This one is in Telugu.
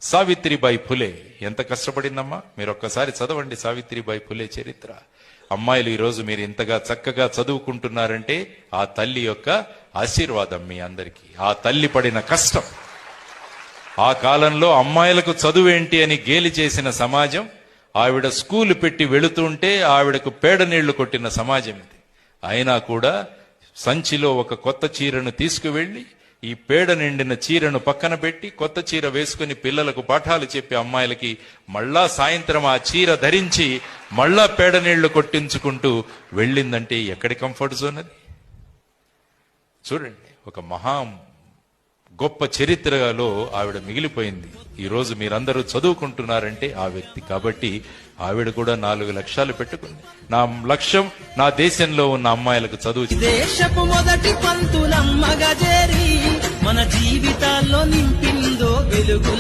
సావిత్రిబాయి ఫులే ఎంత కష్టపడిందమ్మా, మీరు ఒక్కసారి చదవండి సావిత్రిబాయి ఫులే చరిత్ర. అమ్మాయిలు ఈరోజు మీరు ఇంతగా చక్కగా చదువుకుంటున్నారంటే ఆ తల్లి యొక్క ఆశీర్వాదం మీ అందరికీ. ఆ తల్లి పడిన కష్టం, ఆ కాలంలో అమ్మాయిలకు చదువేంటి అని గేలి చేసిన సమాజం, ఆవిడ స్కూలు పెట్టి వెళుతుంటే ఆవిడకు పేడ నీళ్లు కొట్టిన సమాజం ఇది. అయినా కూడా సంచిలో ఒక కొత్త చీరను తీసుకువెళ్లి ఈ పేడ నిండిన చీరను పక్కన పెట్టి కొత్త చీర వేసుకుని పిల్లలకు పాఠాలు చెప్పి అమ్మాయిలకి మళ్ళా సాయంత్రం ఆ చీర ధరించి మళ్ళా పేడ నీళ్లు కొట్టించుకుంటూ వెళ్ళిందంటే ఎక్కడి కంఫర్ట్ జోన్ అది? చూడండి, ఒక మహా గొప్ప చరిత్రలో ఆవిడ మిగిలిపోయింది. ఈ రోజు మీరందరూ చదువుకుంటున్నారంటే ఆ వ్యక్తి. కాబట్టి ఆవిడ కూడా 4 లక్ష్యాలు పెట్టుకుంది. నా లక్ష్యం నా దేశంలో ఉన్న అమ్మాయిలకు చదువు. దేశపు మొదటి పంతులమ్మగా చేరి మన జీవితాల్లో నింపిందో వెలుగు.